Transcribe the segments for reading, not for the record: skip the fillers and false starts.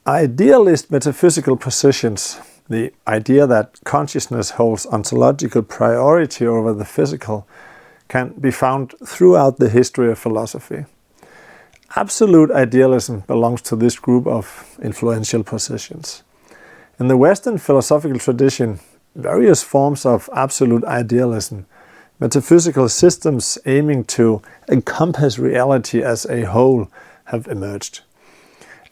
idealist metaphysical positions, the idea that consciousness holds ontological priority over the physical, can be found throughout the history of philosophy. Absolute idealism belongs to this group of influential positions. In the Western philosophical tradition, various forms of absolute idealism, metaphysical systems aiming to encompass reality as a whole, have emerged.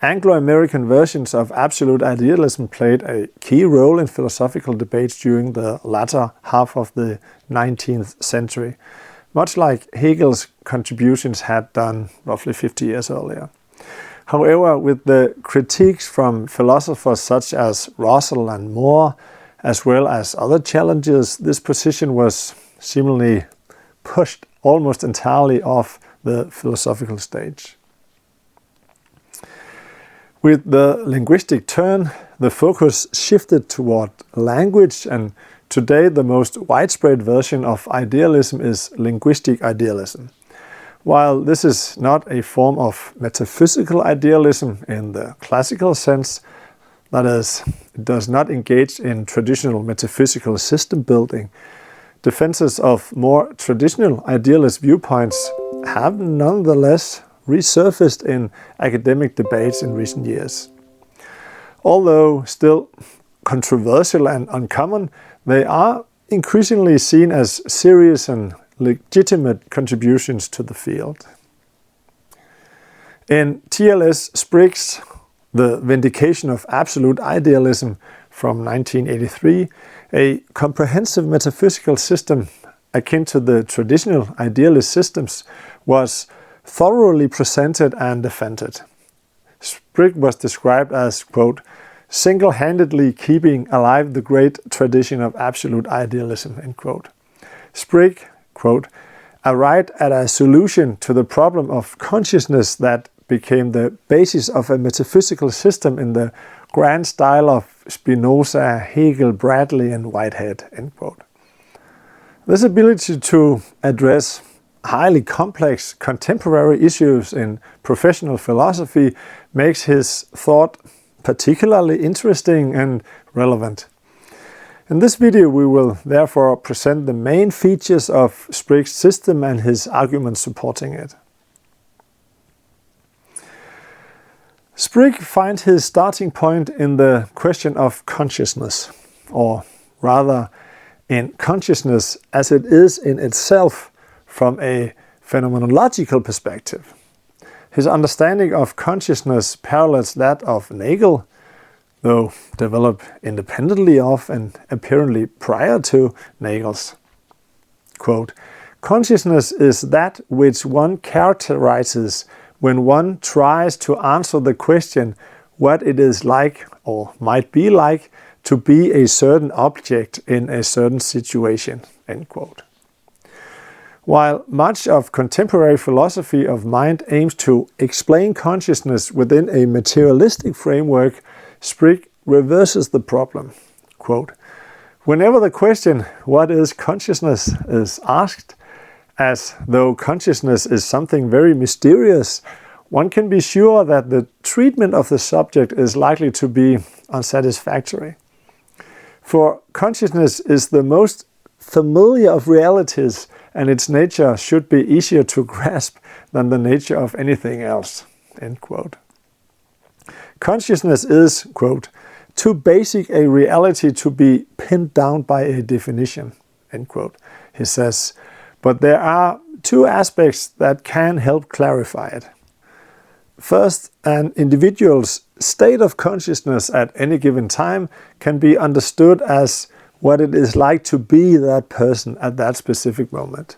Anglo-American versions of absolute idealism played a key role in philosophical debates during the latter half of the 19th century, much like Hegel's contributions had done roughly 50 years earlier. However, with the critiques from philosophers such as Russell and Moore, as well as other challenges, this position was seemingly pushed almost entirely off the philosophical stage. With the linguistic turn, the focus shifted toward language, and today the most widespread version of idealism is linguistic idealism. While this is not a form of metaphysical idealism in the classical sense, that is, it does not engage in traditional metaphysical system building, defenses of more traditional idealist viewpoints have nonetheless resurfaced in academic debates in recent years. Although still controversial and uncommon, they are increasingly seen as serious and legitimate contributions to the field. In T.L.S. Sprigge's The Vindication of Absolute Idealism from 1983, a comprehensive metaphysical system akin to the traditional idealist systems was thoroughly presented and defended. Sprigge was described as, quote, single-handedly keeping alive the great tradition of absolute idealism, end quote. Sprigge, quote, arrived at a solution to the problem of consciousness that became the basis of a metaphysical system in the grand style of Spinoza, Hegel, Bradley, and Whitehead, end quote. This ability to address highly complex contemporary issues in professional philosophy makes his thought particularly interesting and relevant. In this video we will therefore present the main features of Sprigge's system and his arguments supporting it. Sprigge finds his starting point in the question of consciousness, or rather in consciousness as it is in itself from a phenomenological perspective. His understanding of consciousness parallels that of Nagel, though developed independently of and apparently prior to Nagel's. Quote, consciousness is that which one characterizes when one tries to answer the question what it is like or might be like to be a certain object in a certain situation, end quote. While much of contemporary philosophy of mind aims to explain consciousness within a materialistic framework, Sprigge reverses the problem. Quote, whenever the question, what is consciousness, is asked, as though consciousness is something very mysterious, one can be sure that the treatment of the subject is likely to be unsatisfactory. For consciousness is the most familiar of realities, and its nature should be easier to grasp than the nature of anything else, end quote. Consciousness is, quote, too basic a reality to be pinned down by a definition, end quote. He says, but there are two aspects that can help clarify it. First, an individual's state of consciousness at any given time can be understood as what it is like to be that person at that specific moment.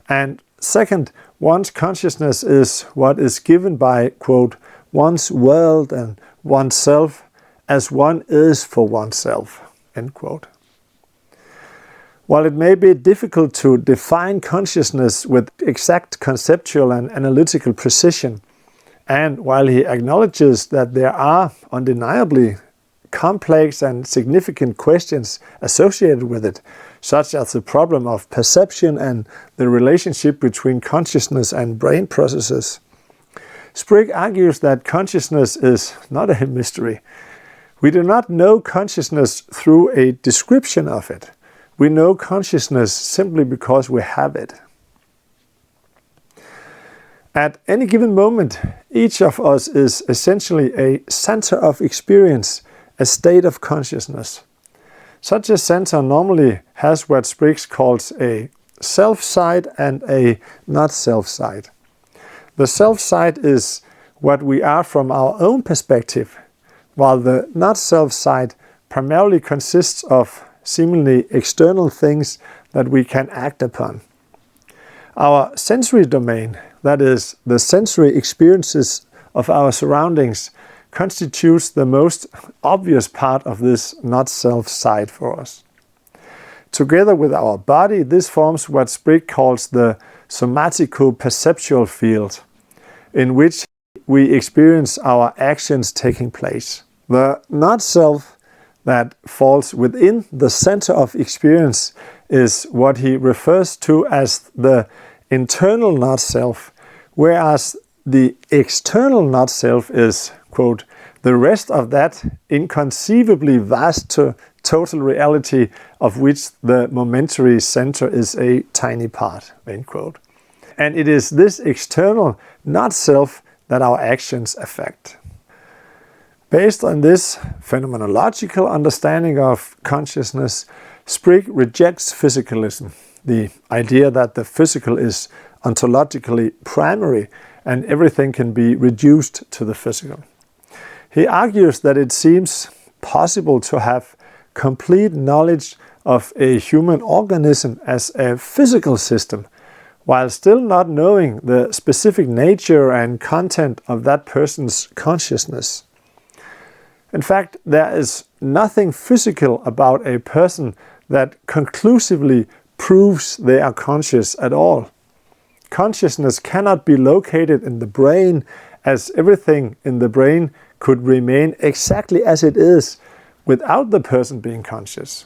And second, one's consciousness is what is given by, quote, one's world and oneself as one is for oneself, end quote. While it may be difficult to define consciousness with exact conceptual and analytical precision, and while he acknowledges that there are undeniably complex and significant questions associated with it, such as the problem of perception and the relationship between consciousness and brain processes, Sprigge argues that consciousness is not a mystery. We do not know consciousness through a description of it. We know consciousness simply because we have it. At any given moment, each of us is essentially a center of experience, a state of consciousness. Such a center normally has what Sprigge calls a self side and a not self side. The self side is what we are from our own perspective, while the not self side primarily consists of seemingly external things that we can act upon. Our sensory domain, that is, the sensory experiences of our surroundings, constitutes the most obvious part of this not-self side for us. Together with our body, this forms what Sprigge calls the somatico-perceptual field, in which we experience our actions taking place. The not-self that falls within the center of experience is what he refers to as the internal not-self, whereas the external not-self is, quote, the rest of that inconceivably vast total reality of which the momentary center is a tiny part, end quote. And it is this external not-self that our actions affect. Based on this phenomenological understanding of consciousness, Sprigge rejects physicalism, the idea that the physical is ontologically primary and everything can be reduced to the physical. He argues that it seems possible to have complete knowledge of a human organism as a physical system, while still not knowing the specific nature and content of that person's consciousness. In fact, there is nothing physical about a person that conclusively proves they are conscious at all. Consciousness cannot be located in the brain, as everything in the brain could remain exactly as it is without the person being conscious.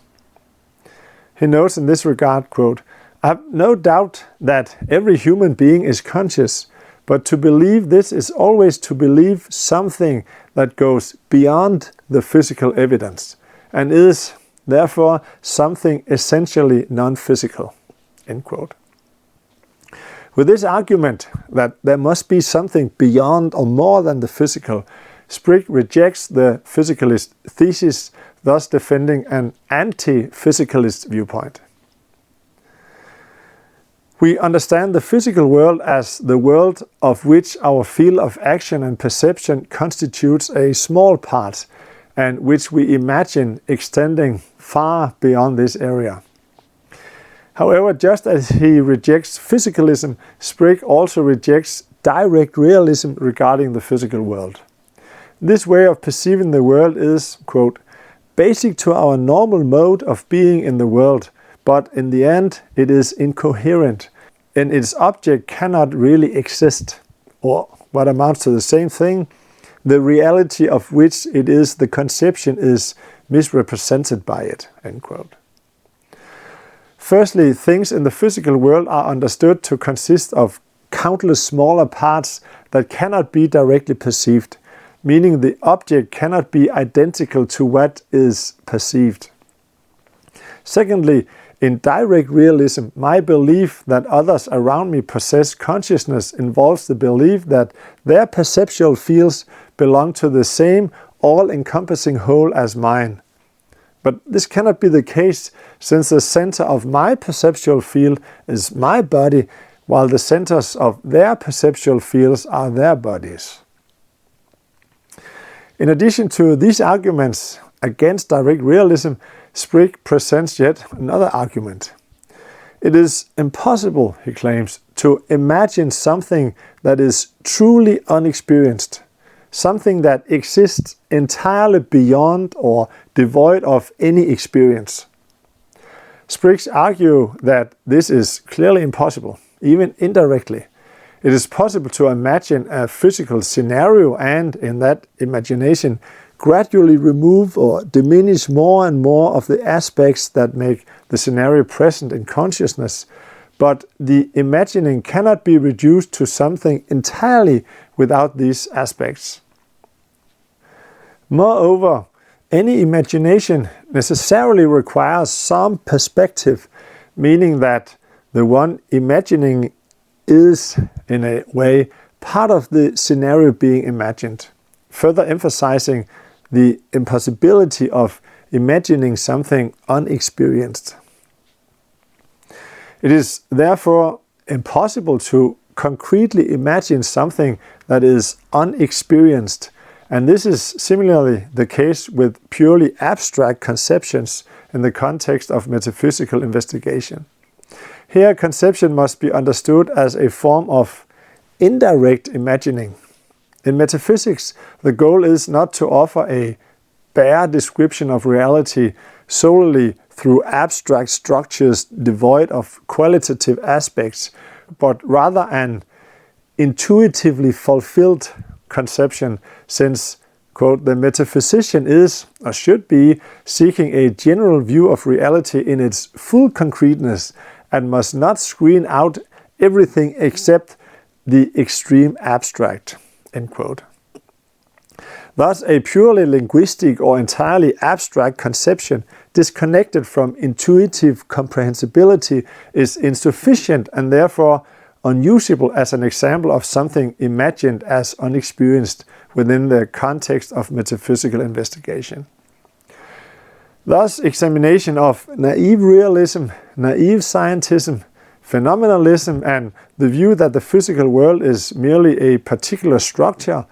He notes in this regard, quote, I have no doubt that every human being is conscious, but to believe this is always to believe something that goes beyond the physical evidence and is, therefore, something essentially non-physical, end quote. With this argument that there must be something beyond or more than the physical, Sprigge rejects the physicalist thesis, thus defending an anti-physicalist viewpoint. We understand the physical world as the world of which our field of action and perception constitutes a small part, and which we imagine extending far beyond this area. However, just as he rejects physicalism, Sprigge also rejects direct realism regarding the physical world. This way of perceiving the world is, quote, basic to our normal mode of being in the world, but in the end it is incoherent, and its object cannot really exist, or what amounts to the same thing, the reality of which it is the conception is misrepresented by it, end quote. Firstly, things in the physical world are understood to consist of countless smaller parts that cannot be directly perceived, meaning the object cannot be identical to what is perceived. Secondly, in direct realism, my belief that others around me possess consciousness involves the belief that their perceptual fields belong to the same all-encompassing whole as mine. But this cannot be the case, since the center of my perceptual field is my body, while the centers of their perceptual fields are their bodies. In addition to these arguments against direct realism, Sprigge presents yet another argument. It is impossible, he claims, to imagine something that is truly unexperienced, something that exists entirely beyond or devoid of any experience. Sprigge argues that this is clearly impossible, even indirectly. It is possible to imagine a physical scenario and, in that imagination, gradually remove or diminish more and more of the aspects that make the scenario present in consciousness, but the imagining cannot be reduced to something entirely without these aspects. Moreover, any imagination necessarily requires some perspective, meaning that the one imagining is, in a way, part of the scenario being imagined, further emphasizing the impossibility of imagining something unexperienced. It is therefore impossible to concretely imagine something that is unexperienced, and this is similarly the case with purely abstract conceptions in the context of metaphysical investigation. Here, conception must be understood as a form of indirect imagining. In metaphysics, the goal is not to offer a bare description of reality solely through abstract structures devoid of qualitative aspects, but rather an intuitively fulfilled conception, since, quote, the metaphysician is, or should be, seeking a general view of reality in its full concreteness and must not screen out everything except the extreme abstract, end quote. Thus, a purely linguistic or entirely abstract conception disconnected from intuitive comprehensibility is insufficient and therefore unusable as an example of something imagined as unexperienced within the context of metaphysical investigation. Thus, examination of naive realism, naive scientism, phenomenalism, and the view that the physical world is merely a particular structure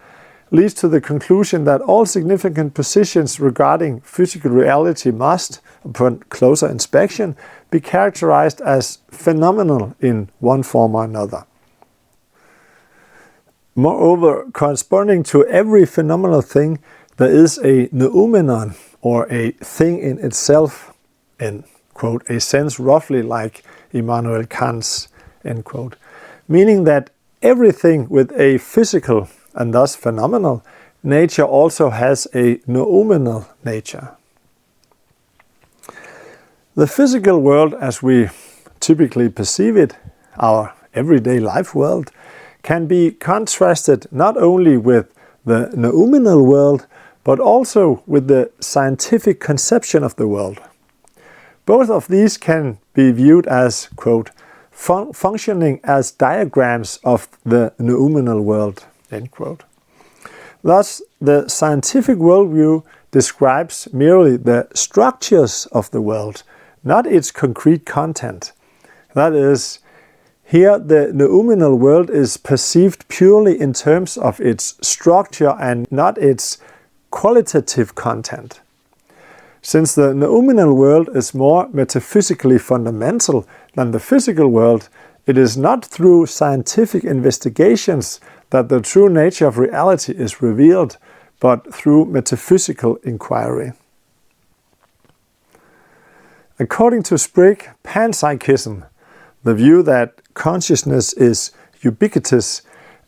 leads to the conclusion that all significant positions regarding physical reality must, upon closer inspection, be characterized as phenomenal in one form or another. Moreover, corresponding to every phenomenal thing, there is a noumenon, or a thing in itself, in, quote, a sense roughly like Immanuel Kant's, end quote, meaning that everything with a physical and thus phenomenal nature also has a noumenal nature. The physical world, as we typically perceive it, our everyday life world, can be contrasted not only with the noumenal world, but also with the scientific conception of the world. Both of these can be viewed as, quote, functioning as diagrams of the noumenal world, end quote. Thus, the scientific worldview describes merely the structures of the world, not its concrete content. That is, here the noumenal world is perceived purely in terms of its structure and not its qualitative content. Since the noumenal world is more metaphysically fundamental than the physical world, it is not through scientific investigations that the true nature of reality is revealed, but through metaphysical inquiry. According to Sprigge, Panpsychism, the view that consciousness is ubiquitous,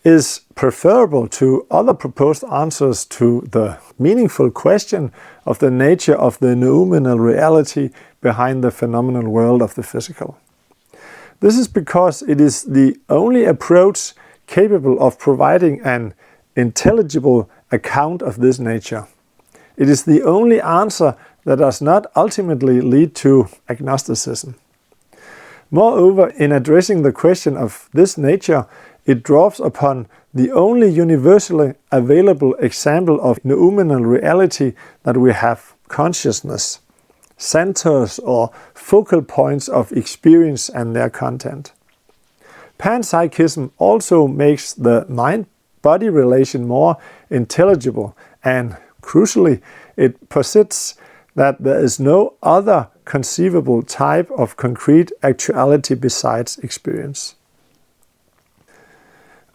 is preferable to other proposed answers to the meaningful question of the nature of the noumenal reality behind the phenomenal world of the physical. This is because it is the only approach capable of providing an intelligible account of this nature. It is the only answer that does not ultimately lead to agnosticism. Moreover, in addressing the question of this nature, it draws upon the only universally available example of noumenal reality that we have: consciousness, centers or focal points of experience and their content. Panpsychism also makes the mind-body relation more intelligible, and crucially, it posits that there is no other conceivable type of concrete actuality besides experience.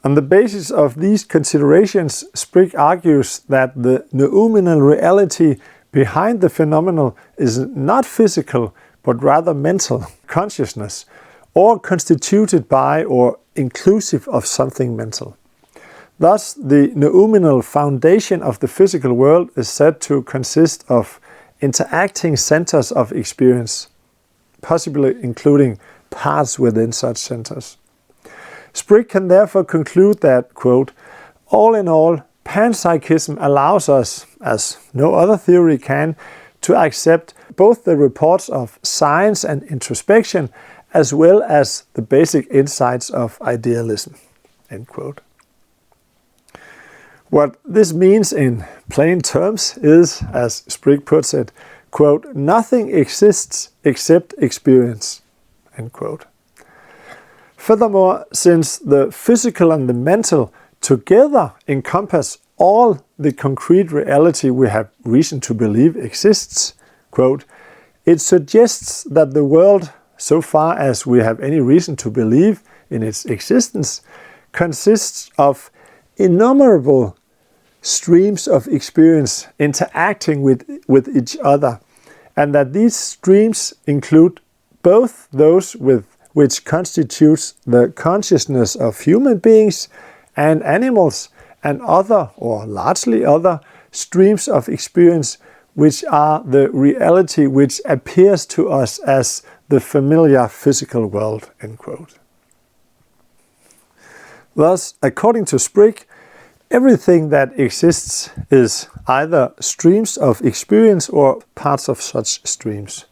On the basis of these considerations, Sprigge argues that the noumenal reality behind the phenomenal is not physical, but rather mental consciousness, or constituted by or inclusive of something mental. Thus, the noumenal foundation of the physical world is said to consist of interacting centers of experience, possibly including parts within such centers. Sprigge can therefore conclude that, quote, all in all, panpsychism allows us, as no other theory can, to accept both the reports of science and introspection as well as the basic insights of idealism, end quote. What this means in plain terms is, as Sprigge puts it, quote, nothing exists except experience, end quote. Furthermore, since the physical and the mental together encompass all the concrete reality we have reason to believe exists, quote, it suggests that the world, so far as we have any reason to believe in its existence, consists of innumerable streams of experience interacting with each other, and that these streams include both those which constitutes the consciousness of human beings and animals, and other, or largely other, streams of experience which are the reality which appears to us as the familiar physical world, end quote. Thus, according to Sprigge, everything that exists is either streams of experience or parts of such streams.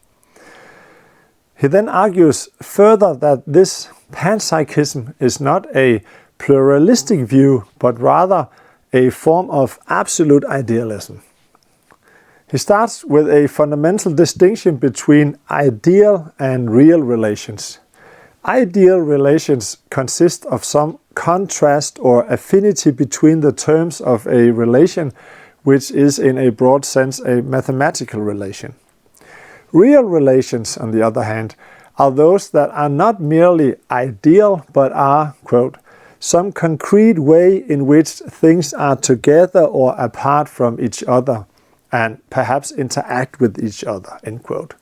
He then argues further that this panpsychism is not a pluralistic view, but rather a form of absolute idealism. He starts with a fundamental distinction between ideal and real relations. Ideal relations consist of some contrast or affinity between the terms of a relation, which is in a broad sense a mathematical relation. Real relations, on the other hand, are those that are not merely ideal, but are, quote, some concrete way in which things are together or apart from each other, and perhaps interact with each other, end quote.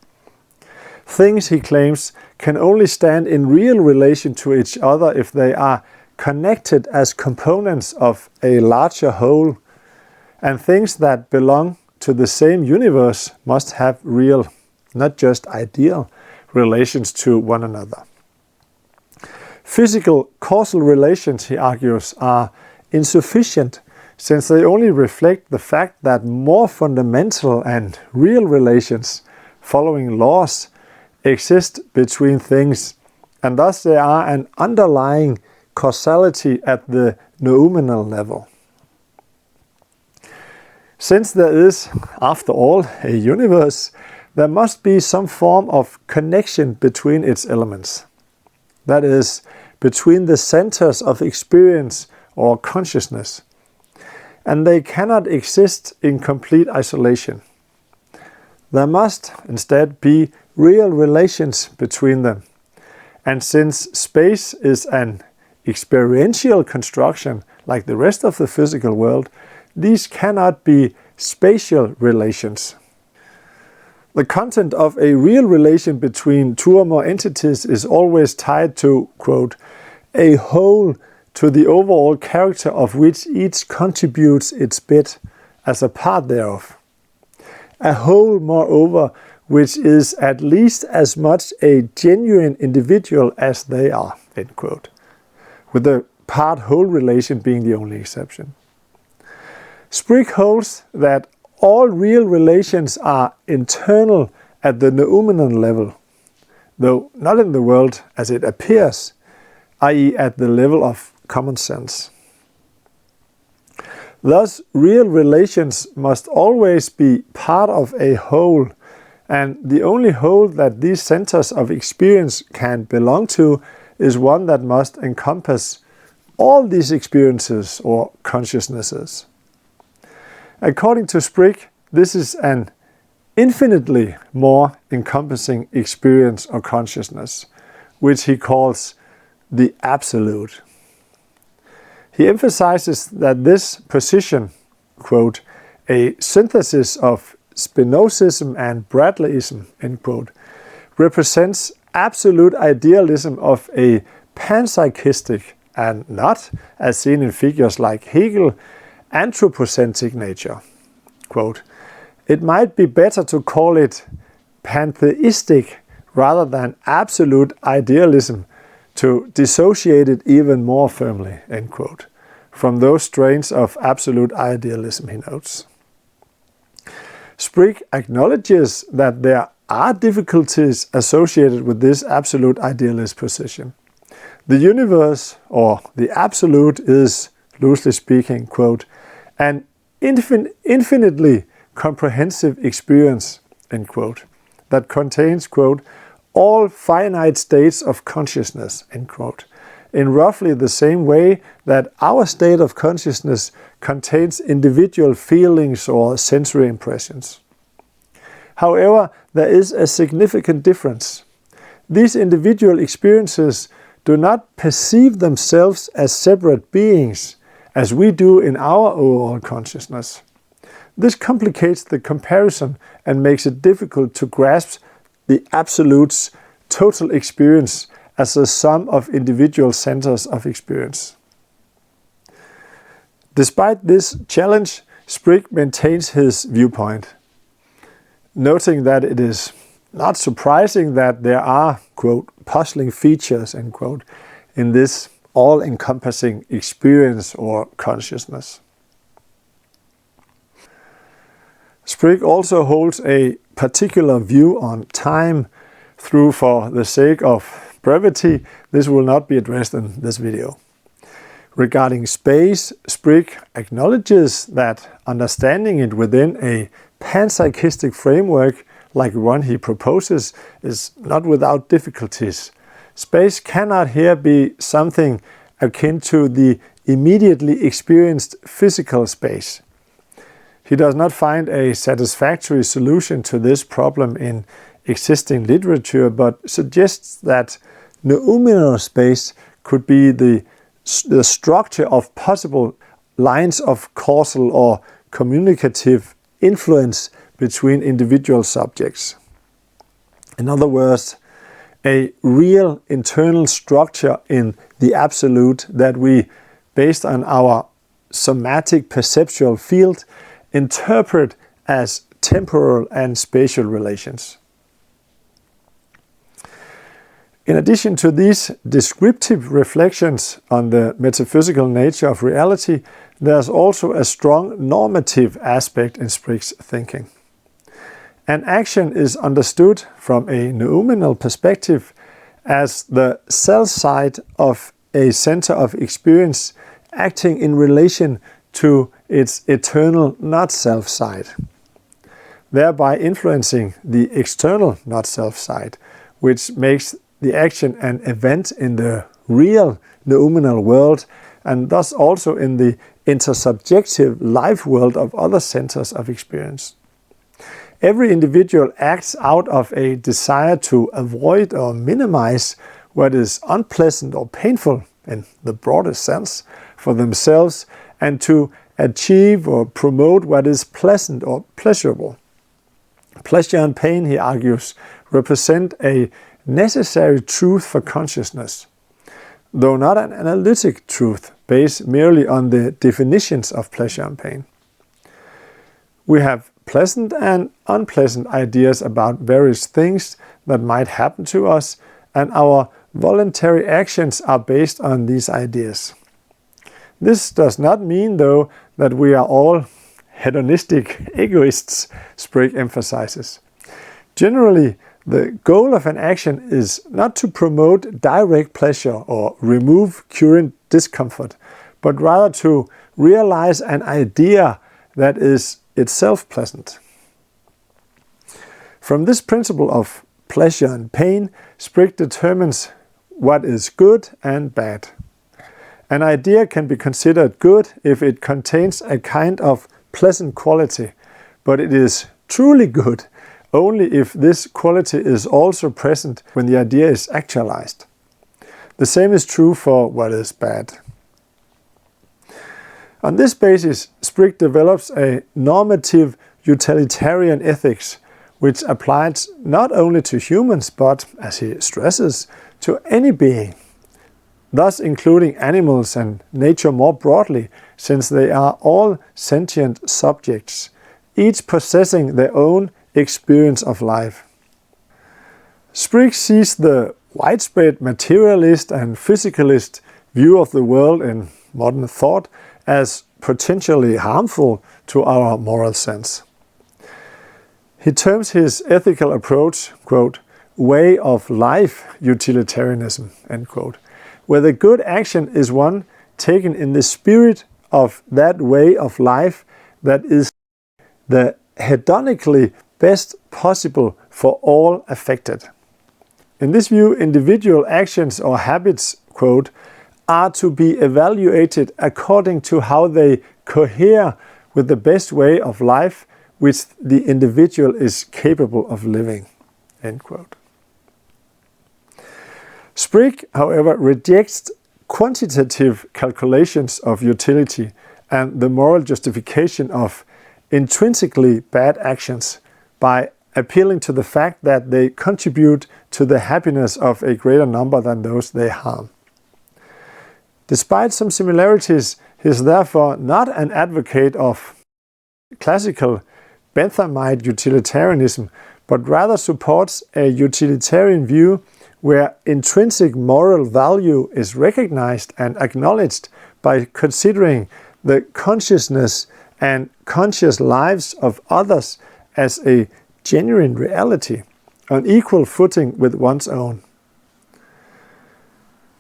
Things, he claims, can only stand in real relation to each other if they are connected as components of a larger whole, and things that belong to the same universe must have real, not just ideal, relations to one another. Physical causal relations, he argues, are insufficient since they only reflect the fact that more fundamental and real relations, following laws, exist between things, and thus they are an underlying causality at the noumenal level. Since there is, after all, a universe, there must be some form of connection between its elements. That is, between the centers of experience or consciousness, and they cannot exist in complete isolation. There must instead be real relations between them, and since space is an experiential construction like the rest of the physical world, these cannot be spatial relations. The content of a real relation between two or more entities is always tied to, quote, a whole to the overall character of which each contributes its bit as a part thereof. A whole, moreover, which is at least as much a genuine individual as they are, end quote, with the part-whole relation being the only exception. Sprigge holds that all real relations are internal at the noumenal level, though not in the world as it appears, i.e. at the level of common sense. Thus, real relations must always be part of a whole, and the only whole that these centers of experience can belong to is one that must encompass all these experiences or consciousnesses. According to Sprigge, this is an infinitely more encompassing experience or consciousness, which he calls the absolute. He emphasizes that this position, quote, a synthesis of Spinozism and Bradleyism, end quote, represents absolute idealism of a panpsychistic and not, as seen in figures like Hegel, anthropocentric nature. Quote, it might be better to call it pantheistic rather than absolute idealism, to dissociate it even more firmly, end quote, from those strains of absolute idealism, he notes. Sprigge acknowledges that there are difficulties associated with this absolute idealist position. The universe, or the absolute, is, loosely speaking, quote, an infinitely comprehensive experience, end quote, that contains, quote, all finite states of consciousness, end quote, in roughly the same way that our state of consciousness contains individual feelings or sensory impressions. However, there is a significant difference. These individual experiences do not perceive themselves as separate beings, as we do in our overall consciousness. This complicates the comparison and makes it difficult to grasp the Absolute's total experience as a sum of individual centers of experience. Despite this challenge, Sprigge maintains his viewpoint, noting that it is not surprising that there are, quote, puzzling features, end quote, in this all-encompassing experience or consciousness. Sprigge also holds a particular view on time, though for the sake of brevity, this will not be addressed in this video. Regarding space, Sprigge acknowledges that understanding it within a panpsychistic framework like one he proposes is not without difficulties. Space cannot here be something akin to the immediately experienced physical space. He does not find a satisfactory solution to this problem in existing literature, but suggests that noumenal space could be the structure of possible lines of causal or communicative influence between individual subjects. In other words, a real internal structure in the absolute that we, based on our somatic perceptual field, interpret as temporal and spatial relations. In addition to these descriptive reflections on the metaphysical nature of reality, there's also a strong normative aspect in Sprigge's thinking. An action is understood from a noumenal perspective as the self side of a center of experience acting in relation to its eternal not-self side, thereby influencing the external not-self side, which makes the action an event in the real noumenal world and thus also in the intersubjective life world of other centers of experience. Every individual acts out of a desire to avoid or minimize what is unpleasant or painful in the broadest sense for themselves and to achieve or promote what is pleasant or pleasurable. Pleasure and pain, he argues, represent a necessary truth for consciousness, though not an analytic truth based merely on the definitions of pleasure and pain. We have pleasant and unpleasant ideas about various things that might happen to us, and our voluntary actions are based on these ideas. This does not mean, though, that we are all hedonistic egoists, Sprigge emphasizes. Generally, the goal of an action is not to promote direct pleasure or remove current discomfort, but rather to realize an idea that is itself pleasant. From this principle of pleasure and pain, Sprigge determines what is good and bad. An idea can be considered good if it contains a kind of pleasant quality, but it is truly good only if this quality is also present when the idea is actualized. The same is true for what is bad. On this basis, Sprigge develops a normative utilitarian ethics, which applies not only to humans, but, as he stresses, to any being, thus including animals and nature more broadly, since they are all sentient subjects, each possessing their own experience of life. Sprigge sees the widespread materialist and physicalist view of the world in modern thought as potentially harmful to our moral sense. He terms his ethical approach, quote, way of life utilitarianism, end quote, where the good action is one taken in the spirit of that way of life that is the hedonically best possible for all affected. In this view, individual actions or habits, quote, are to be evaluated according to how they cohere with the best way of life which the individual is capable of living, end quote. Sprigge, however, rejects quantitative calculations of utility and the moral justification of intrinsically bad actions by appealing to the fact that they contribute to the happiness of a greater number than those they harm. Despite some similarities, he is therefore not an advocate of classical Benthamic utilitarianism, but rather supports a utilitarian view where intrinsic moral value is recognized and acknowledged by considering the consciousness and conscious lives of others as a genuine reality, on equal footing with one's own.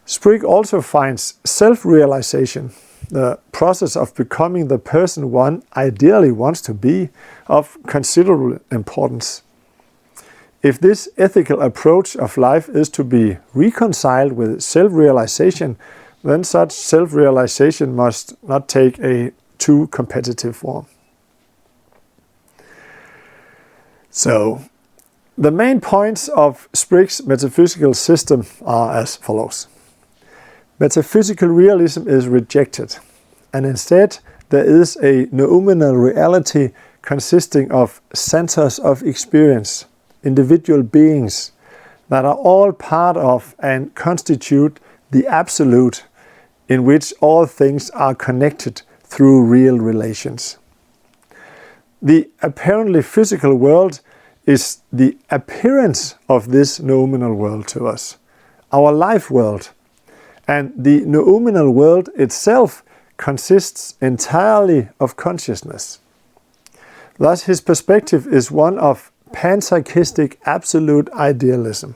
Sprigge also finds self-realization, the process of becoming the person one ideally wants to be, of considerable importance. If this ethical approach of life is to be reconciled with self-realization, then such self-realization must not take a too competitive form. So, the main points of Sprigge's metaphysical system are as follows. Metaphysical realism is rejected, and instead there is a noumenal reality consisting of centers of experience, individual beings that are all part of and constitute the absolute in which all things are connected through real relations. The apparently physical world is the appearance of this noumenal world to us, our life world, and the noumenal world itself consists entirely of consciousness. Thus his perspective is one of panpsychistic absolute idealism.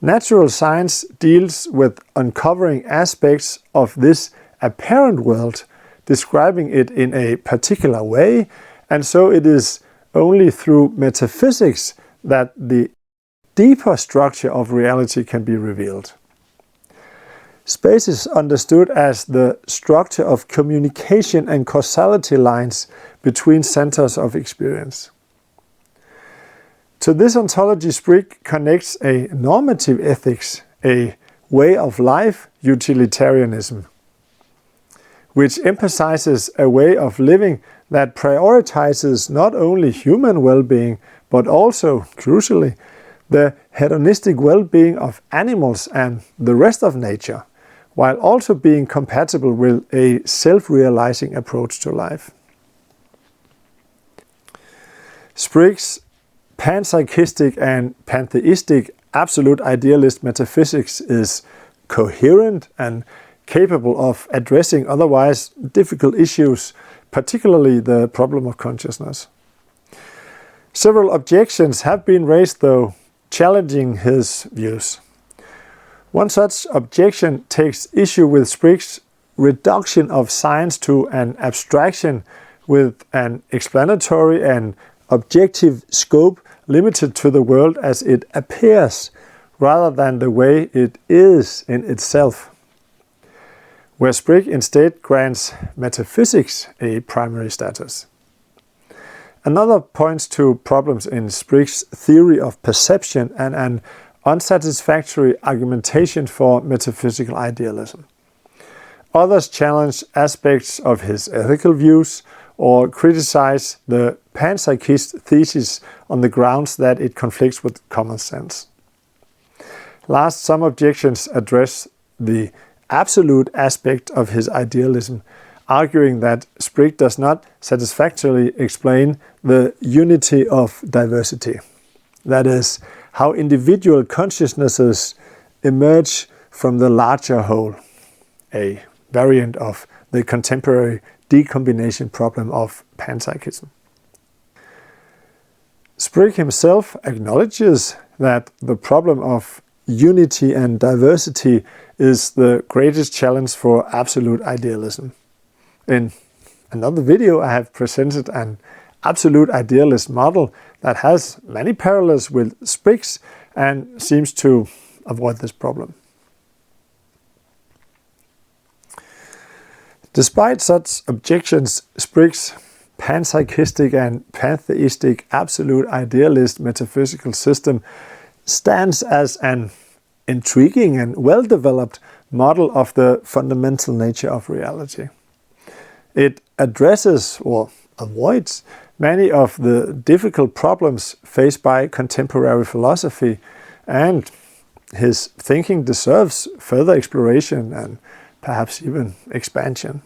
Natural science deals with uncovering aspects of this apparent world, describing it in a particular way, and so it is only through metaphysics that the deeper structure of reality can be revealed. Space is understood as the structure of communication and causality lines between centers of experience. To this ontology, Sprigge connects a normative ethics, a way of life utilitarianism, which emphasizes a way of living that prioritizes not only human well-being, but also, crucially, the hedonistic well-being of animals and the rest of nature, while also being compatible with a self-realizing approach to life. Sprigge's panpsychistic and pantheistic absolute idealist metaphysics is coherent and capable of addressing otherwise difficult issues, particularly the problem of consciousness. Several objections have been raised, though, challenging his views. One such objection takes issue with Sprigge's reduction of science to an abstraction with an explanatory and objective scope limited to the world as it appears, rather than the way it is in itself, where Sprigge instead grants metaphysics a primary status. Another points to problems in Sprigge's theory of perception and an unsatisfactory argumentation for metaphysical idealism. Others challenge aspects of his ethical views or criticize the panpsychist thesis on the grounds that it conflicts with common sense. Last, some objections address the absolute aspect of his idealism, arguing that Sprigge does not satisfactorily explain the unity of diversity. That is, how individual consciousnesses emerge from the larger whole, a variant of the contemporary decombination problem of panpsychism. Sprigge himself acknowledges that the problem of unity and diversity is the greatest challenge for absolute idealism. In another video I have presented an absolute idealist model that has many parallels with Sprigge's and seems to avoid this problem. Despite such objections, Sprigge's panpsychistic and pantheistic absolute idealist metaphysical system stands as an intriguing and well-developed model of the fundamental nature of reality. It addresses or avoids many of the difficult problems faced by contemporary philosophy, and his thinking deserves further exploration and perhaps even expansion.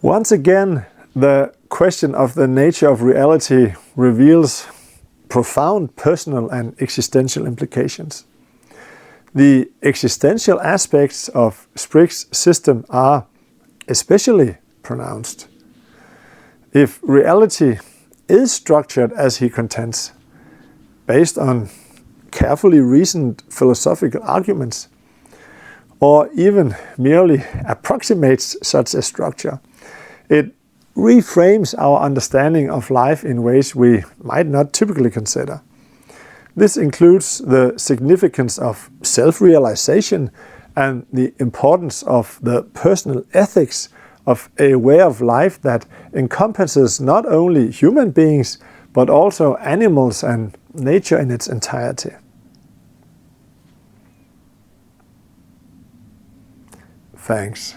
Once again, the question of the nature of reality reveals profound personal and existential implications. The existential aspects of Sprigge's system are especially pronounced. If reality is structured as he contends, based on carefully reasoned philosophical arguments, or even merely approximates such a structure, it reframes our understanding of life in ways we might not typically consider. This includes the significance of self-realization and the importance of the personal ethics of a way of life that encompasses not only human beings but also animals and nature in its entirety. Thanks.